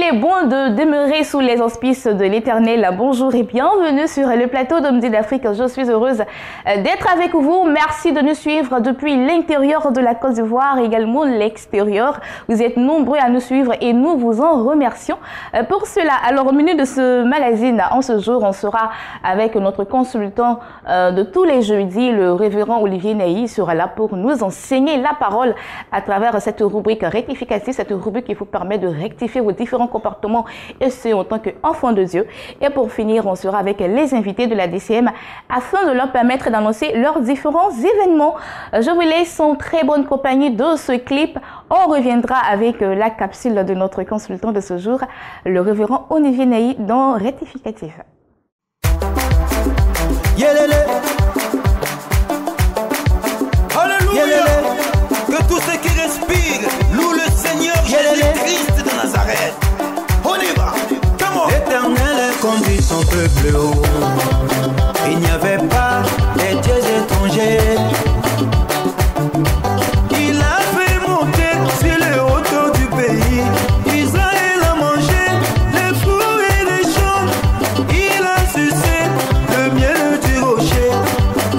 est bon de demeurer sous les auspices de l'Éternel. Bonjour et bienvenue sur le plateau de Midi d'Afrique. Je suis heureuse d'être avec vous. Merci de nous suivre depuis l'intérieur de la Côte d'Ivoire, également l'extérieur. Vous êtes nombreux à nous suivre et nous vous en remercions pour cela. Alors, au menu de ce magazine, en ce jour, on sera avec notre consultant de tous les jeudis, le révérend Olivier Ney, sera là pour nous enseigner la parole à travers cette rubrique rectificative, cette rubrique qui vous permet de rectifier vos différents comportements et ce en tant qu'enfant de Dieu. Et pour finir, on sera avec les invités de la DCM afin de leur permettre d'annoncer leurs différents événements. Je vous laisse en très bonne compagnie de ce clip. On reviendra avec la capsule de notre consultant de ce jour, le révérend Olivier Ney dans Rectificatif. Yélélé. Alléluia. Yélélé. Que tous ceux qui respirent louent le Seigneur Jésus-Christ de Nazareth. On y va. L'Éternel conduit son peuple haut. Il n'y avait pas des dieux étrangers. Il a fait monter sur les hauteurs du pays. Israël a mangé les fruits et les champs. Il a sucé le miel du rocher,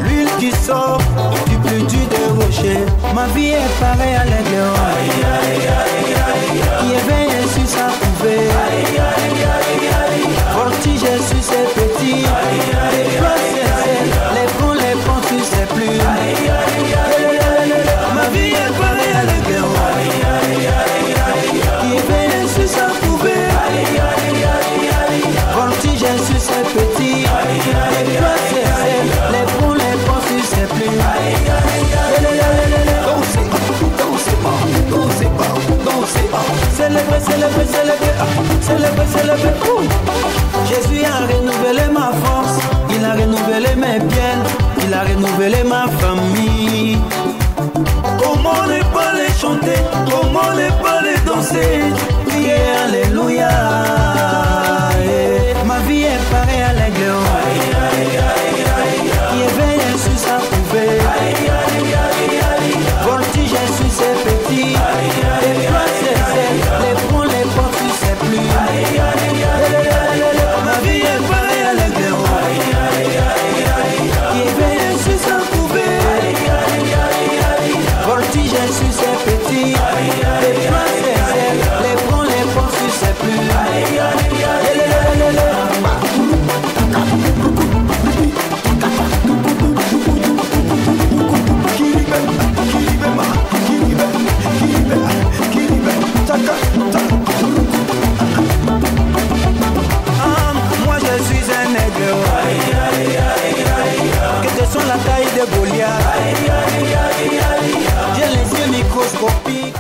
l'huile qui sort du plus dur des rochers. Ma vie est pareille à l'aigle qui éveille sur sa couvée. Voltige sur ses petits, les flots les ponts, sur ses plumes. Ma vie est pareille à l'aigle qui éveille sur sa couvée. Voltige sur ses petits, les flots les ponts, sur ses plumes. Célébrer, célébrer, célébrer, célébrer, célébrer. Jésus a renouvelé ma force, il a renouvelé mes biens, il a renouvelé ma famille. Comment ne pas les chanter, comment ne pas les danser, crier Alléluia. Ma vie est pareille à l'aigle qui éveille sur sa couvée. Voltige sur ses petits, les flots les ponts, les portes sur ses plumes. Ma vie est pareille à l'aigle qui éveille sur sa couvée. Voltige sur ses petits, les flots les ponts, les portes sur ses plumes. Moi je suis un aigle, quelle que soit la taille de Goliath, j'ai les yeux microscopiques.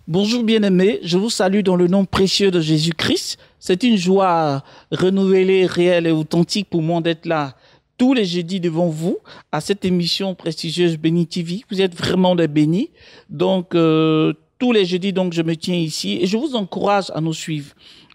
Bonjour bien-aimés, je vous salue dans le nom précieux de Jésus-Christ. C'est une joie renouvelée, réelle et authentique pour moi d'être là tous les jeudis devant vous à cette émission prestigieuse Béni TV. Vous êtes vraiment des bénis. Donc, tous les jeudis, donc, je me tiens ici et je vous encourage à nous suivre.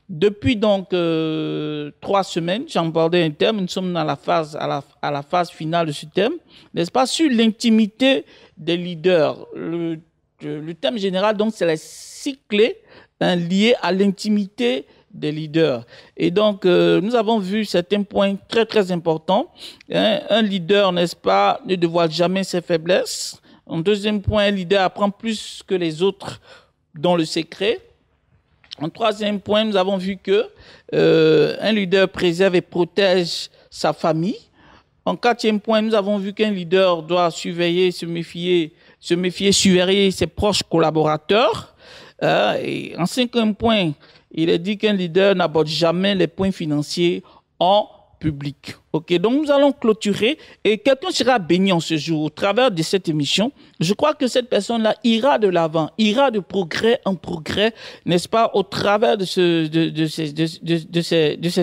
Depuis donc 3 semaines, j'ai abordé un thème. Nous sommes dans la phase, à la phase finale de ce thème, n'est-ce pas, sur l'intimité des leaders. Le thème général, donc, c'est les 6 clés liées à l'intimité des leaders. Et donc, nous avons vu certains points très, très importants. Un leader, n'est-ce pas, ne dévoile jamais ses faiblesses. En deuxième point, un leader apprend plus que les autres dans le secret. En troisième point, nous avons vu que un leader préserve et protège sa famille. En quatrième point, nous avons vu qu'un leader doit surveiller, se méfier, surveiller ses proches collaborateurs. Et en cinquième point, il est dit qu'un leader n'aborde jamais les points financiers en public. Ok, donc nous allons clôturer et quelqu'un sera béni en ce jour au travers de cette émission. Je crois que cette personne-là ira de l'avant, ira de progrès en progrès, n'est-ce pas, au travers de ces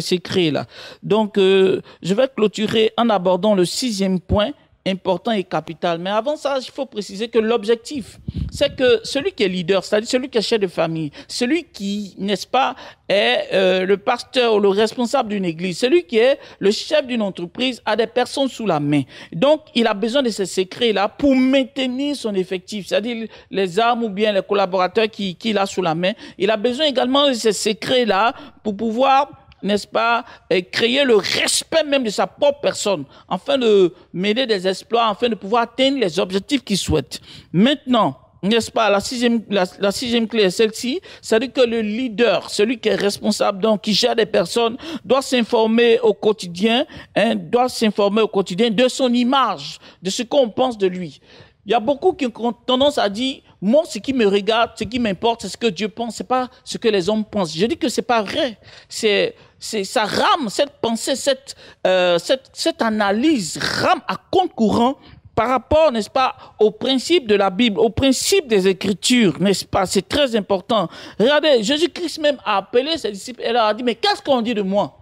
secrets-là. Donc, je vais clôturer en abordant le 6e point important et capital. Mais avant ça, il faut préciser que l'objectif, c'est que celui qui est leader, c'est-à-dire celui qui est chef de famille, celui qui, n'est-ce pas, est le pasteur ou le responsable d'une église, celui qui est le chef d'une entreprise, a des personnes sous la main. Donc, il a besoin de ces secrets-là pour maintenir son effectif, c'est-à-dire les armes ou bien les collaborateurs qu'il a sous la main. Il a besoin également de ces secrets-là pour pouvoir, n'est-ce pas, créer le respect même de sa propre personne, afin de mener des exploits, afin de pouvoir atteindre les objectifs qu'il souhaite. Maintenant, n'est-ce pas, la sixième clé est celle-ci, c'est-à-dire que le leader, celui qui est responsable, donc qui gère des personnes, doit s'informer au quotidien, de son image, de ce qu'on pense de lui. Il y a beaucoup qui ont tendance à dire, moi, ce qui me regarde, ce qui m'importe, c'est ce que Dieu pense, c'est pas ce que les hommes pensent. Je dis que c'est pas vrai. Ça rame, cette pensée, cette analyse rame à compte courant par rapport, n'est-ce pas, au principe de la Bible, au principe des Écritures, n'est-ce pas? C'est très important. Regardez, Jésus-Christ même a appelé ses disciples et leur a dit, mais qu'est-ce qu'on dit de moi?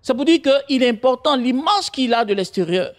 Ça veut dire qu'il est important, l'image qu'il a de l'extérieur.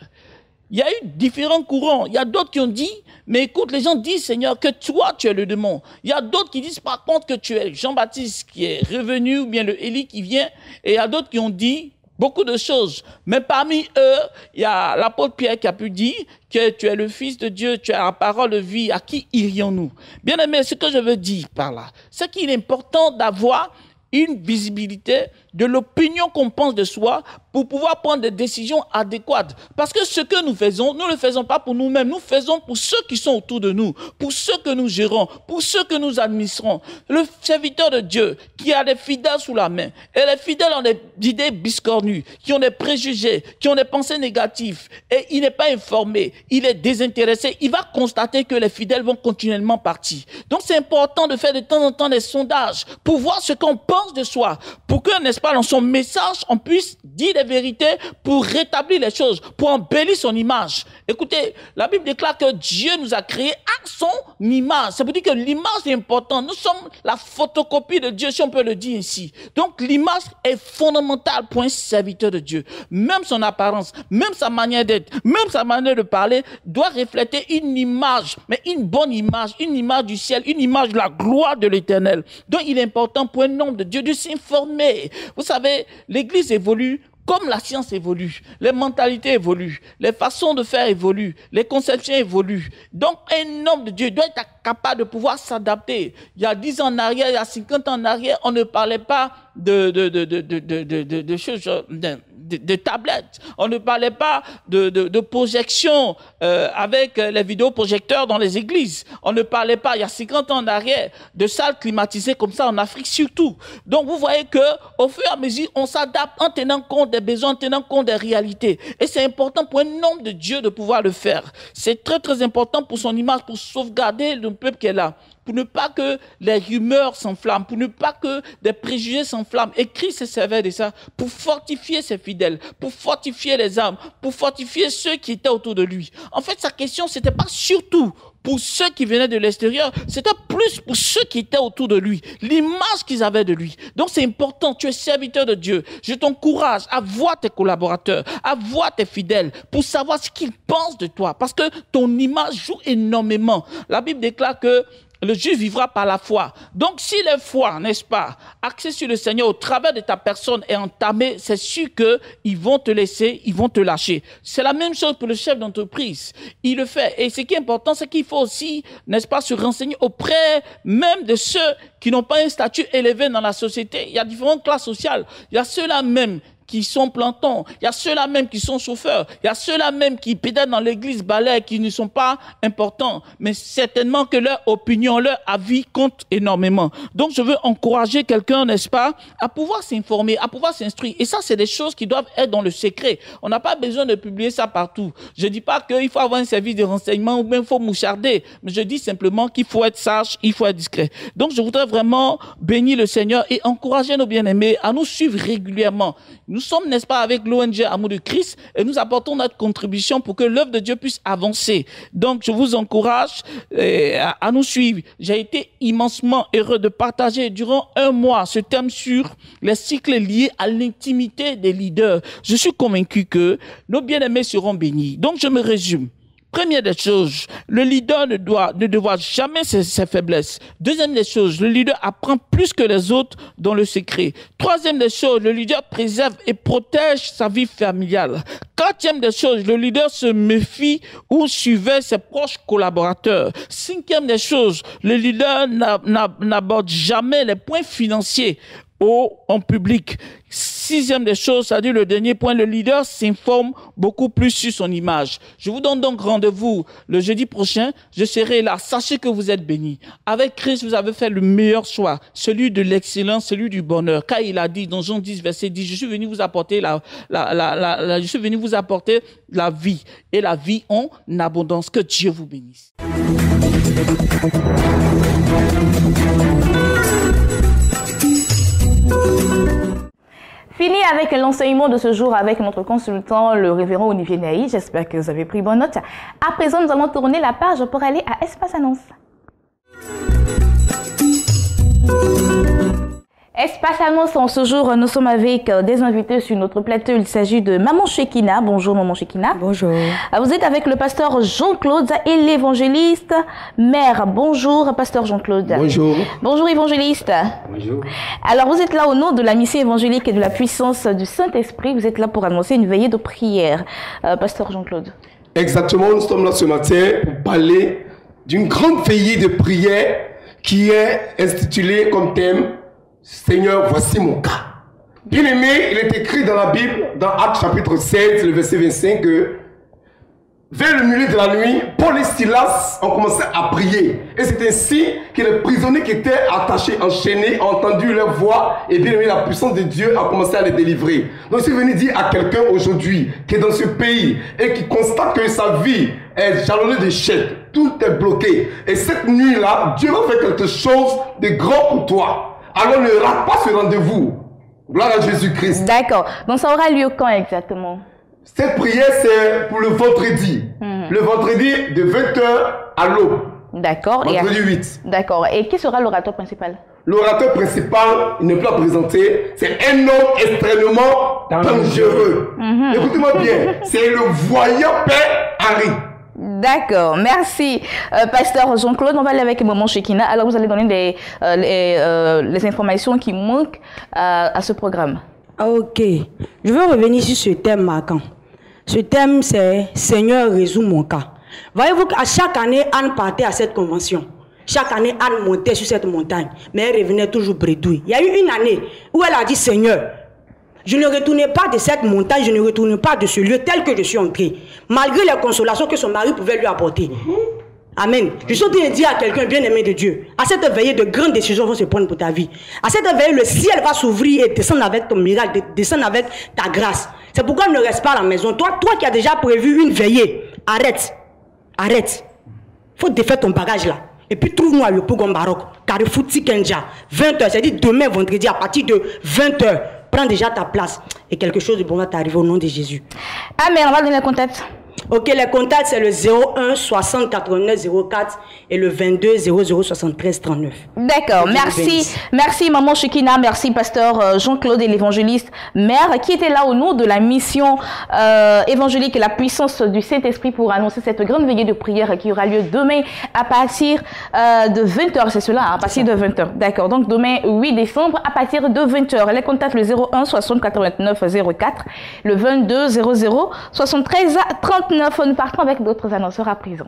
Il y a eu différents courants. Il y a d'autres qui ont dit, mais écoute, les gens disent, Seigneur, que toi, tu es le démon. Il y a d'autres qui disent, par contre, que tu es Jean-Baptiste qui est revenu, ou bien le Élie qui vient. Et il y a d'autres qui ont dit beaucoup de choses. Mais parmi eux, il y a l'apôtre Pierre qui a pu dire que tu es le Fils de Dieu, tu as la parole de vie. À qui irions-nous? Bien aimé, ce que je veux dire par là, c'est qu'il est important d'avoir une visibilité de l'opinion qu'on pense de soi pour pouvoir prendre des décisions adéquates. Parce que ce que nous faisons, nous ne le faisons pas pour nous-mêmes, nous faisons pour ceux qui sont autour de nous, pour ceux que nous gérons, pour ceux que nous administrons. Le serviteur de Dieu qui a des fidèles sous la main, et les fidèles ont des idées biscornues, qui ont des préjugés, qui ont des pensées négatives, et il n'est pas informé, il est désintéressé, il va constater que les fidèles vont continuellement partir. Donc c'est important de faire de temps en temps des sondages pour voir ce qu'on pense de soi, pour que, n'est-ce pas, dans son message, on puisse dire des vérités pour rétablir les choses, pour embellir son image. Écoutez, la Bible déclare que Dieu nous a créés à son image. Ça veut dire que l'image est importante. Nous sommes la photocopie de Dieu, si on peut le dire ainsi. Donc l'image est fondamentale pour un serviteur de Dieu. Même son apparence, même sa manière d'être, même sa manière de parler doit refléter une image, mais une bonne image, une image du ciel, une image de la gloire de l'Éternel. Donc il est important pour un homme de Dieu de s'informer. Vous savez, l'Église évolue comme la science évolue, les mentalités évoluent, les façons de faire évoluent, les conceptions évoluent. Donc, un homme de Dieu doit être capable de pouvoir s'adapter. Il y a 10 ans en arrière, il y a 50 ans en arrière, on ne parlait pas de choses, de tablettes. On ne parlait pas de projection avec les vidéoprojecteurs dans les églises. On ne parlait pas, il y a 50 ans en arrière, de salles climatisées comme ça en Afrique surtout. Donc, vous voyez que au fur et à mesure, on s'adapte en tenant compte des besoins, en tenant compte des réalités. Et c'est important pour un homme de Dieu de pouvoir le faire. C'est très, très important pour son image, pour sauvegarder le peuple qui est là. Pour ne pas que les rumeurs s'enflamment, pour ne pas que des préjugés s'enflamment. Et Christ se servait de ça pour fortifier ses fidèles, pour fortifier les âmes, pour fortifier ceux qui étaient autour de lui. En fait, sa question, c'était pas surtout pour ceux qui venaient de l'extérieur, c'était plus pour ceux qui étaient autour de lui, l'image qu'ils avaient de lui. Donc c'est important, tu es serviteur de Dieu. Je t'encourage à voir tes collaborateurs, à voir tes fidèles, pour savoir ce qu'ils pensent de toi, parce que ton image joue énormément. La Bible déclare que le juste vivra par la foi. Donc, si la foi, n'est-ce pas, axée sur le Seigneur au travers de ta personne est entamée, c'est sûr qu'ils vont te laisser, ils vont te lâcher. C'est la même chose pour le chef d'entreprise. Il le fait. Et ce qui est important, c'est qu'il faut aussi, n'est-ce pas, se renseigner auprès même de ceux qui n'ont pas un statut élevé dans la société. Il y a différentes classes sociales. Il y a ceux-là même qui sont plantons, il y a ceux-là même qui sont chauffeurs, il y a ceux-là même qui pédalent dans l'église balai, qui ne sont pas importants, mais certainement que leur opinion, leur avis compte énormément. Donc je veux encourager quelqu'un, n'est-ce pas, à pouvoir s'informer, à pouvoir s'instruire. Et ça, c'est des choses qui doivent être dans le secret. On n'a pas besoin de publier ça partout. Je dis pas qu'il faut avoir un service de renseignement ou bien il faut moucharder, mais je dis simplement qu'il faut être sage, il faut être discret. Donc je voudrais vraiment bénir le Seigneur et encourager nos bien-aimés à nous suivre régulièrement. Nous sommes, n'est-ce pas, avec l'ONG Amour de Christ et nous apportons notre contribution pour que l'œuvre de Dieu puisse avancer. Donc, je vous encourage à nous suivre. J'ai été immensement heureux de partager durant un mois ce thème sur les cycles liés à l'intimité des leaders. Je suis convaincu que nos bien-aimés seront bénis. Donc, je me résume. Première des choses, le leader ne doit jamais ses faiblesses. Deuxième des choses, le leader apprend plus que les autres dans le secret. Troisième des choses, le leader préserve et protège sa vie familiale. Quatrième des choses, le leader se méfie ou surveille ses proches collaborateurs. Cinquième des choses, le leader n'aborde jamais les points financiers en public. Sixième des choses, c'est-à-dire le dernier point, le leader s'informe beaucoup plus sur son image. Je vous donne donc rendez-vous le jeudi prochain. Je serai là. Sachez que vous êtes bénis. Avec Christ, vous avez fait le meilleur choix, celui de l'excellence, celui du bonheur. Car il a dit dans Jean 10, verset 10, je suis venu vous apporter je suis venu vous apporter la vie et la vie en abondance. Que Dieu vous bénisse. Fini avec l'enseignement de ce jour avec notre consultant, le révérend Olivier Naï. J'espère que vous avez pris bonne note. À présent, nous allons tourner la page pour aller à Espace Annonce. Espace Annonce, en ce jour, nous sommes avec des invités sur notre plateau. Il s'agit de Maman Shekina. Bonjour Maman Shekina. Bonjour. Vous êtes avec le pasteur Jean-Claude et l'évangéliste Mère. Bonjour Pasteur Jean-Claude. Bonjour. Bonjour évangéliste. Bonjour. Alors vous êtes là au nom de la mission évangélique et de la puissance du Saint-Esprit. Vous êtes là pour annoncer une veillée de prière. Pasteur Jean-Claude. Exactement, nous sommes là ce matin pour parler d'une grande veillée de prière qui est intitulée comme thème Seigneur, voici mon cas. Bien aimé, il est écrit dans la Bible, dans Actes chapitre 16, le verset 25, que vers le milieu de la nuit, Paul et Silas ont commencé à prier. Et c'est ainsi que les prisonniers qui étaient attachés, enchaînés, ont entendu leur voix. Et bien aimé, la puissance de Dieu a commencé à les délivrer. Donc je suis venu dire à quelqu'un aujourd'hui qui est dans ce pays et qui constate que sa vie est jalonnée d'échecs. Tout est bloqué. Et cette nuit-là, Dieu va faire quelque chose de grand pour toi. Alors ne rate pas ce rendez-vous. Gloire à Jésus-Christ. D'accord. Donc ça aura lieu quand exactement? Cette prière, c'est pour le vendredi. Le vendredi de 20h à l'aube. D'accord. Vendredi 8. D'accord. Et qui sera l'orateur principal? L'orateur principal, il ne peut pas présenter, c'est un homme extrêmement dangereux. Écoutez-moi bien, c'est le voyant Père Henri. D'accord, merci Pasteur Jean-Claude. On va aller avec Maman Shekina. Alors vous allez donner les informations qui manquent à ce programme. Ok, je veux revenir sur ce thème marquant. Ce thème c'est Seigneur résout mon cas. Voyez-vous qu'à chaque année Anne partait à cette convention. Chaque année Anne montait sur cette montagne, mais elle revenait toujours bredouille. Il y a eu une année où elle a dit Seigneur, je ne retournais pas de cette montagne, je ne retournais pas de ce lieu tel que je suis entré, malgré les consolations que son mari pouvait lui apporter. Amen. Je suis en train de dire à quelqu'un bien aimé de Dieu, à cette veillée, de grandes décisions vont se prendre pour ta vie. À cette veillée, le ciel va s'ouvrir et descendre avec ton miracle, descendre avec ta grâce. C'est pourquoi ne reste pas à la maison. Toi qui as déjà prévu une veillée, arrête. Arrête. Il faut défaire ton bagage là. Et puis trouve-moi le Pougon Baroque, Carrefour Tikenja, 20h, c'est-à-dire demain vendredi à partir de 20h. Prends déjà ta place et quelque chose de bon va t'arriver au nom de Jésus. Amen, on va donner le contact. Ok, les contacts c'est le 01 60 89 04 et le 22 00 73 39. D'accord, merci. Merci Maman Shekina, merci Pasteur Jean-Claude et l'évangéliste Mère qui était là au nom de la mission évangélique et la puissance du Saint-Esprit pour annoncer cette grande veillée de prière qui aura lieu demain à partir de 20h. C'est cela, à partir de 20h. D'accord, donc demain 8 décembre à partir de 20h. Les contacts le 01 60 89 04, le 22 00 73 39. Nous partons avec d'autres annonceurs à présent.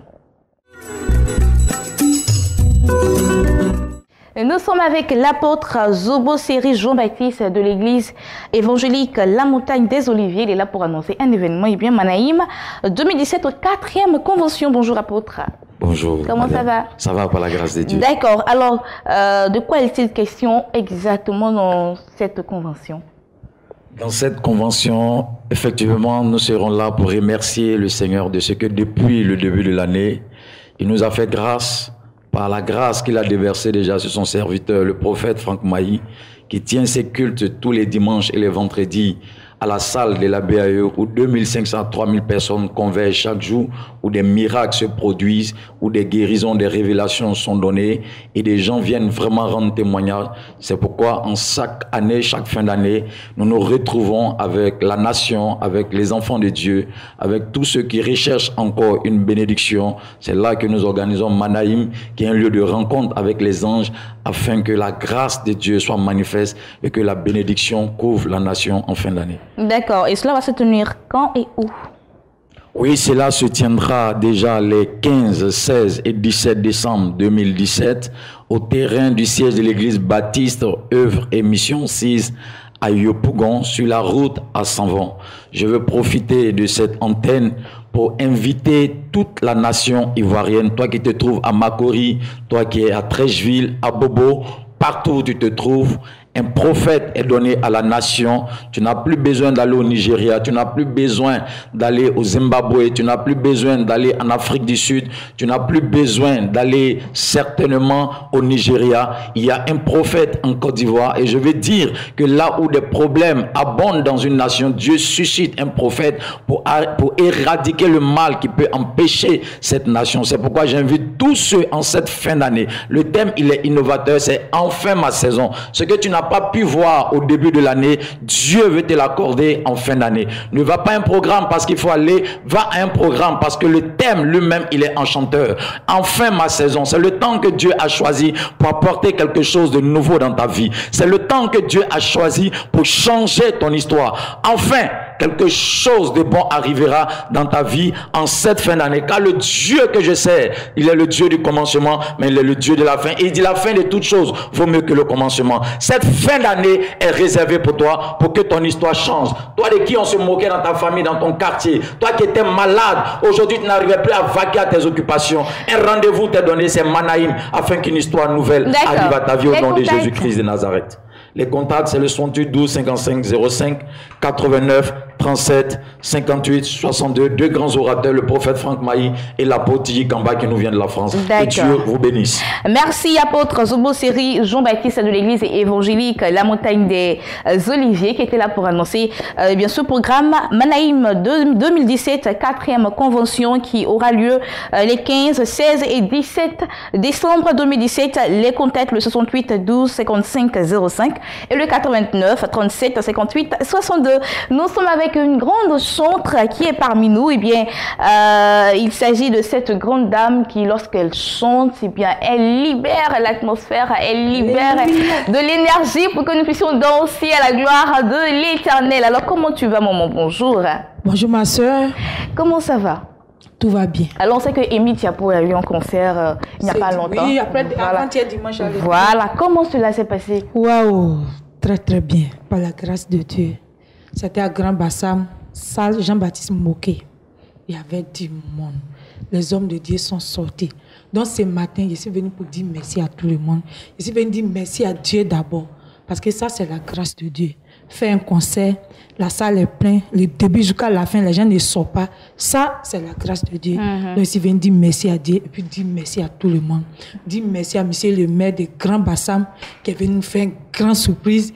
Nous sommes avec l'apôtre Zobo Séry Jean-Baptiste de l'église évangélique La Montagne des Oliviers. Il est là pour annoncer un événement. Et bien, Manaïm 2017, 4e convention. Bonjour apôtre. Bonjour. Comment madame. ça va? Ça va par la grâce de Dieu. D'accord. Alors, de quoi est-il question exactement dans cette convention? Dans cette convention, effectivement, nous serons là pour remercier le Seigneur de ce que depuis le début de l'année, il nous a fait grâce, par la grâce qu'il a déversée déjà sur son serviteur, le prophète Franck Mailly, qui tient ses cultes tous les dimanches et les vendredis à la salle de la BAE où 2500 à 3000 personnes convergent chaque jour, où des miracles se produisent, où des guérisons, des révélations sont données et des gens viennent vraiment rendre témoignage. C'est pourquoi en chaque année, chaque fin d'année, nous nous retrouvons avec la nation, avec les enfants de Dieu, avec tous ceux qui recherchent encore une bénédiction. C'est là que nous organisons Manaïm, qui est un lieu de rencontre avec les anges, afin que la grâce de Dieu soit manifeste et que la bénédiction couvre la nation en fin d'année. D'accord. Et cela va se tenir quand et où? Oui, cela se tiendra déjà les 15, 16 et 17 décembre 2017 au terrain du siège de l'église baptiste œuvre et mission 6 à Yopougon sur la route à Sanvon. Je veux profiter de cette antenne pour inviter toute la nation ivoirienne, toi qui te trouves à Makori, toi qui es à Trècheville, à Bobo, partout où tu te trouves. Un prophète est donné à la nation. Tu n'as plus besoin d'aller au Nigeria, tu n'as plus besoin d'aller au Zimbabwe, tu n'as plus besoin d'aller en Afrique du Sud, tu n'as plus besoin d'aller certainement au Nigeria. Il y a un prophète en Côte d'Ivoire et je veux dire que là où des problèmes abondent dans une nation, Dieu suscite un prophète pour éradiquer le mal qui peut empêcher cette nation. C'est pourquoi j'invite tous ceux en cette fin d'année. Le thème, il est innovateur, c'est enfin ma saison. Ce que tu n'as pas pu voir au début de l'année, Dieu veut te l'accorder en fin d'année. Ne va pas à un programme parce qu'il faut aller, va à un programme parce que le thème lui-même, il est enchanteur. Enfin ma saison, c'est le temps que Dieu a choisi pour apporter quelque chose de nouveau dans ta vie. C'est le temps que Dieu a choisi pour changer ton histoire. Enfin, quelque chose de bon arrivera dans ta vie en cette fin d'année. Car le Dieu que je sais, il est le Dieu du commencement, mais il est le Dieu de la fin. Et il dit la fin de toutes choses vaut mieux que le commencement. Cette fin d'année est réservée pour toi, pour que ton histoire change. Toi de qui on se moquait dans ta famille, dans ton quartier, toi qui étais malade, aujourd'hui tu n'arrivais plus à vaquer à tes occupations. Un rendez-vous t'est donné, c'est Manaïm, afin qu'une histoire nouvelle arrive à ta vie au nom de Jésus-Christ de Nazareth. Les contacts, c'est le 68 12 55 05 89 37 58 62. Deux grands orateurs, le prophète Franck Maï et l'apôtre Tiji Kamba qui nous vient de la France. Que Dieu vous bénisse. Merci apôtre Zobo Seri, Jean-Baptiste de l'église évangélique La Montagne des Oliviers qui était là pour annoncer bien sûr programme Manaïm 2017, 4e convention qui aura lieu les 15, 16 et 17 décembre 2017. Les contacts le 68 12 55 05 et le 89 37 58 62. Nous sommes avec une grande chantre qui est parmi nous. Eh bien, il s'agit de cette grande dame qui, lorsqu'elle chante, eh bien, elle libère l'atmosphère, elle libère de l'énergie pour que nous puissions danser à la gloire de l'Éternel. Alors, comment tu vas, maman? Bonjour. Bonjour, ma soeur. Comment ça va? Tout va bien. Alors, on sait que Amy Thiapo a eu un concert il n'y a pas longtemps. Oui, avant-hier dimanche. Voilà. Comment cela s'est passé? Waouh, très très bien. Par la grâce de Dieu. C'était à Grand Bassam, salle Jean-Baptiste Moquet. Il y avait du monde. Les hommes de Dieu sont sortis. Donc ce matin, je suis venu pour dire merci à tout le monde. Je suis venu dire merci à Dieu d'abord. Parce que ça, c'est la grâce de Dieu. Faire un concert, la salle est pleine, le début jusqu'à la fin, les gens ne sortent pas. Ça, c'est la grâce de Dieu. Donc, je suis venu dire merci à Dieu et puis dire merci à tout le monde. Dire merci à monsieur le maire de Grand Bassam qui est venu nous faire une grande surprise.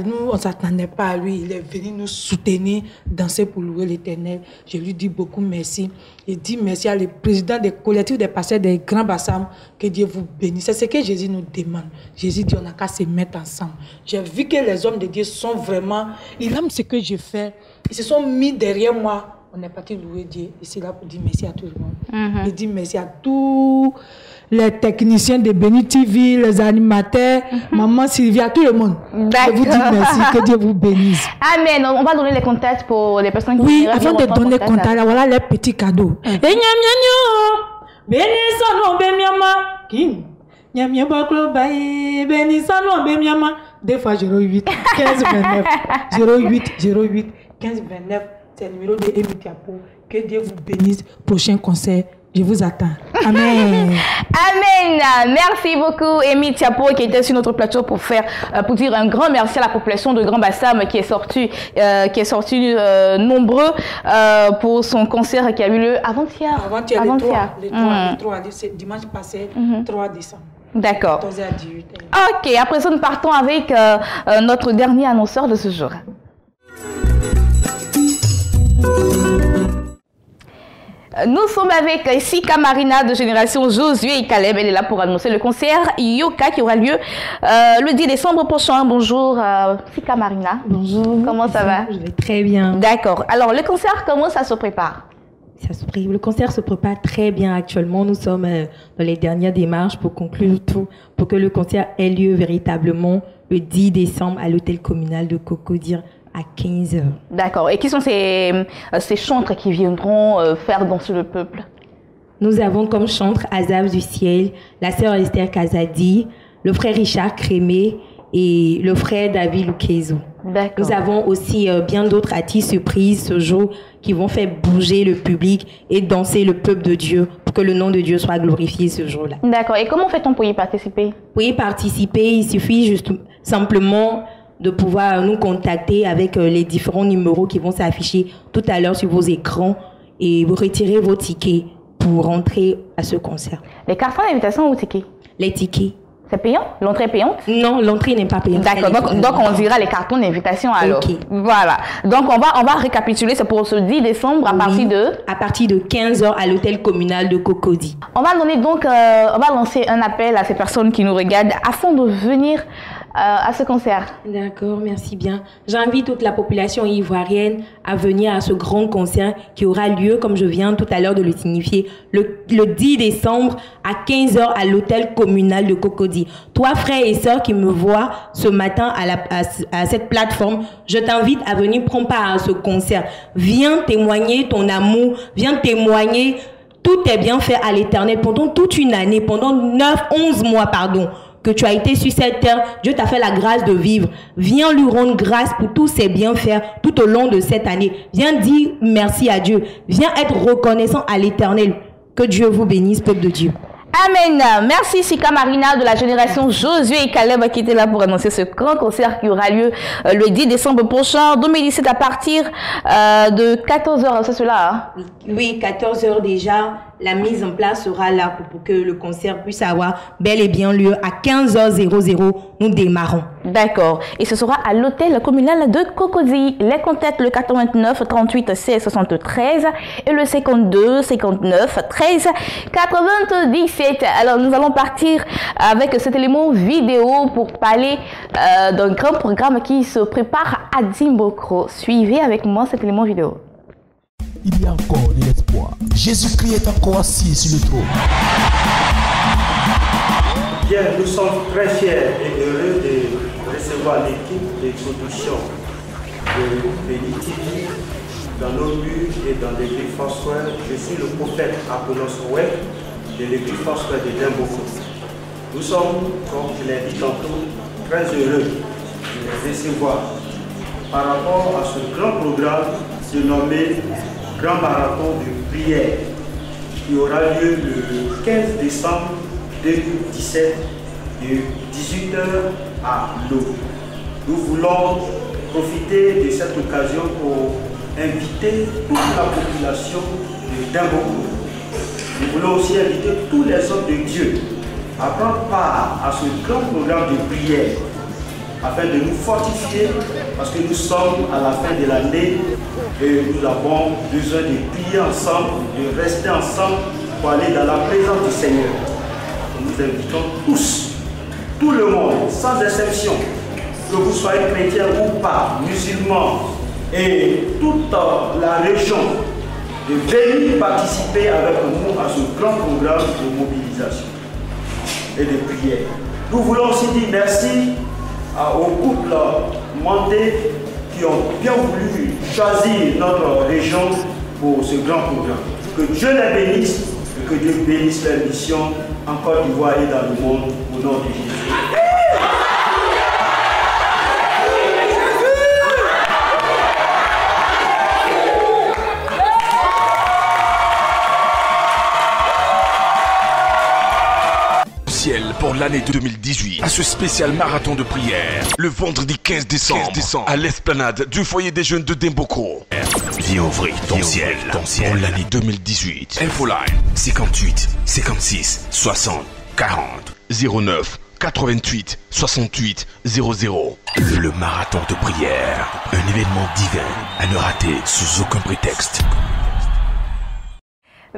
Nous, on ne s'attendait pas à lui. Il est venu nous soutenir, danser pour louer l'Éternel. Je lui dis beaucoup merci. Et dis merci à le président des collectifs des pasteurs des Grands Bassam. Que Dieu vous bénisse. C'est ce que Jésus nous demande. Jésus dit on n'a qu'à se mettre ensemble. J'ai vu que les hommes de Dieu sont vraiment... Ils aiment ce que je fais. Ils se sont mis derrière moi. On est parti louer Dieu. Et c'est là pour dire merci à tout le monde. Je dis merci à tous les techniciens de Béni TV, les animateurs, maman Sylvie, à tout le monde. Je vous dis merci, que Dieu vous bénisse. Amen. On va donner les contacts pour les personnes qui... Oui, avant de donner contact, voilà les petits cadeaux. Des fois 08 15 29 08 15 29. C'est le numéro de Amy Thiapo. Que Dieu vous bénisse. Prochain concert, je vous attends. Amen. Amen. Merci beaucoup, Amy Thiapo, qui était sur notre plateau pour dire un grand merci à la population de Grand Bassam qui est sortie nombreux pour son concert qui a eu lieu avant-hier. Le 3, c'est dimanche passé, 3 décembre. D'accord. 14h à 18h. Ok, après ça, nous partons avec notre dernier annonceur de ce jour. Nous sommes avec Sika Marina de Génération Josué et Caleb. Elle est là pour annoncer le concert Yoka qui aura lieu le 10 décembre prochain. Bonjour Sika Marina. Bonjour. Comment ça va? Je vais très bien. D'accord. Alors le concert, comment ça se prépare? Le concert se prépare très bien actuellement. Nous sommes dans les dernières démarches pour conclure tout, pour que le concert ait lieu véritablement le 10 décembre à l'hôtel communal de Cocody à 15h. D'accord. Et qui sont ces chantres qui viendront faire danser le peuple? Nous avons comme chantre Azaf du ciel, la sœur Esther Kazadi, le frère Richard Crémé et le frère David Lukezo. Nous avons aussi bien d'autres artistes surprises ce jour qui vont faire bouger le public et danser le peuple de Dieu pour que le nom de Dieu soit glorifié ce jour-là. D'accord. Et comment fait-on pour y participer? Pour y participer, il suffit juste simplement de pouvoir nous contacter avec les différents numéros qui vont s'afficher tout à l'heure sur vos écrans et vous retirer vos tickets pour rentrer à ce concert. Les cartons d'invitation ou tickets? Les tickets. C'est payant? L'entrée est payante? Non, l'entrée n'est pas payante. D'accord, donc on dira les cartons d'invitation alors. Okay. Voilà. Donc on va récapituler, c'est pour ce 10 décembre à partir de? À partir de 15h à l'hôtel communal de Cocody. On va donner donc, on va lancer un appel à ces personnes qui nous regardent afin de venir à ce concert. D'accord, merci bien. J'invite toute la population ivoirienne à venir à ce grand concert qui aura lieu, comme je viens tout à l'heure de le signifier, le 10 décembre à 15h à l'hôtel communal de Cocody. Toi, frères et sœurs qui me voient ce matin à cette plateforme, je t'invite à venir prendre part à ce concert. Viens témoigner ton amour, viens témoigner tout est bien fait à l'Éternel pendant toute une année, pendant 11 mois, pardon. Que tu as été sur cette terre, Dieu t'a fait la grâce de vivre. Viens lui rendre grâce pour tous ses bienfaits tout au long de cette année. Viens dire merci à Dieu. Viens être reconnaissant à l'Éternel. Que Dieu vous bénisse, peuple de Dieu. Amen. Merci Sika Marina de la Génération Josué et Caleb qui était là pour annoncer ce grand concert qui aura lieu le 10 décembre prochain, 2017 à partir de 14h. C'est cela hein? Oui, 14h déjà. La mise en place sera là pour que le concert puisse avoir bel et bien lieu à 15h00. Nous démarrons. D'accord. Et ce sera à l'hôtel communal de Cocody. Les contacts le 89 38 16 73 et le 52 59 13 97. Alors nous allons partir avec cet élément vidéo pour parler d'un grand programme qui se prépare à Dimbokro. Suivez avec moi cet élément vidéo. Il y a encore de l'espoir. Jésus-Christ est encore assis sur le trône. Bien, nous sommes très fiers et heureux de recevoir l'équipe de production de Béni-TV dans nos buts et dans l'église François. Je suis le prophète Apollos Ouek de l'église François de Dimbokro. Nous sommes, comme je l'ai dit tantôt, très heureux de les recevoir par rapport à ce grand programme dénommé Grand Marathon de prière qui aura lieu le 15 décembre 2017 de 18h à l'eau. Nous voulons profiter de cette occasion pour inviter toute la population de Dimbokro. Nous voulons aussi inviter tous les hommes de Dieu à prendre part à ce grand programme de prière afin de nous fortifier parce que nous sommes à la fin de l'année et nous avons besoin de prier ensemble, de rester ensemble pour aller dans la présence du Seigneur. Nous invitons tous, tout le monde, sans exception, que vous soyez chrétien ou pas, musulmans et toute la région, de venir participer avec nous à ce grand programme de mobilisation et de prière. Nous voulons aussi dire merci aux couples mandés qui ont bien voulu choisir notre région pour ce grand programme. Que Dieu les bénisse et que Dieu bénisse leur mission en Côte d'Ivoire et dans le monde au nom de Jésus. Pour l'année 2018, à ce spécial marathon de prière, le vendredi 15 décembre, à l'esplanade du foyer des jeunes de Dimbokro. Viens ouvrir ton ciel pour l'année 2018. Infoline 58 56 60 40 09 88 68 00. Le marathon de prière, un événement divin à ne rater sous aucun prétexte.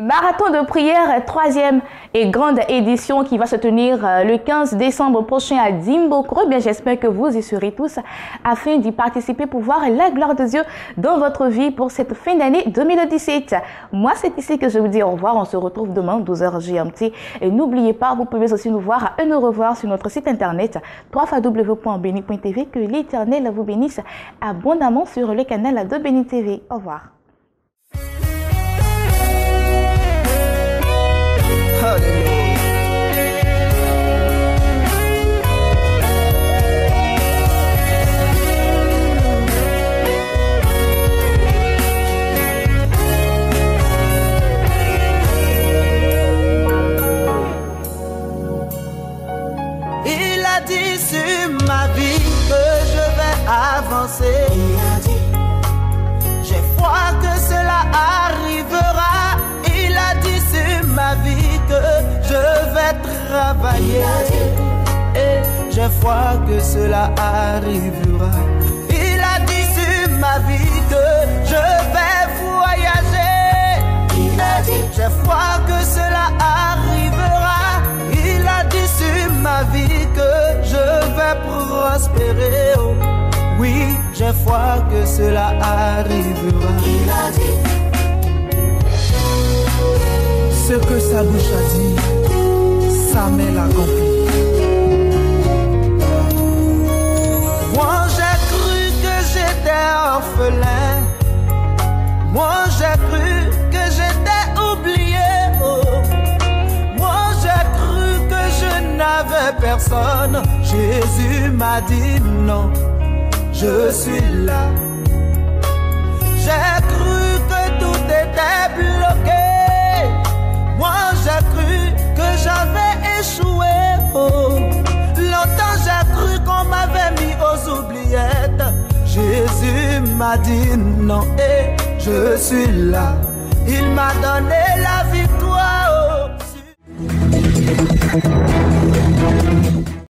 Marathon de prière, 3e et grande édition qui va se tenir le 15 décembre prochain à Dimbokro. Bien, j'espère que vous y serez tous afin d'y participer pour voir la gloire de Dieu dans votre vie pour cette fin d'année 2017. Moi, c'est ici que je vous dis au revoir. On se retrouve demain 12h GMT. Et n'oubliez pas, vous pouvez aussi nous voir et nous revoir sur notre site internet www.beni.tv. Que l'Éternel vous bénisse abondamment sur le canal de Beni TV. Au revoir. Il a dit sur ma vie que je vais avancer. Il a dit, j'ai foi que cela arrivera. Il a dit sur ma vie que je vais travailler. Et j'ai foi que cela arrivera. Il a dit sur ma vie que je vais voyager. Il a dit, j'ai foi que cela arrivera. Il a dit sur ma vie que je vais prospérer. Oh, oui, j'ai foi que cela arrivera. Il a dit ce que sa bouche a dit, sa main l'accomplit. Moi j'ai cru que j'étais orphelin. Moi j'ai cru que j'étais oublié. Oh. Moi j'ai cru que je n'avais personne. Jésus m'a dit non, je suis là. J'ai cru que tout était bloqué. Moi j'ai cru que j'avais échoué. Oh. Longtemps j'ai cru qu'on m'avait mis aux oubliettes. Jésus m'a dit non et je suis là. Il m'a donné la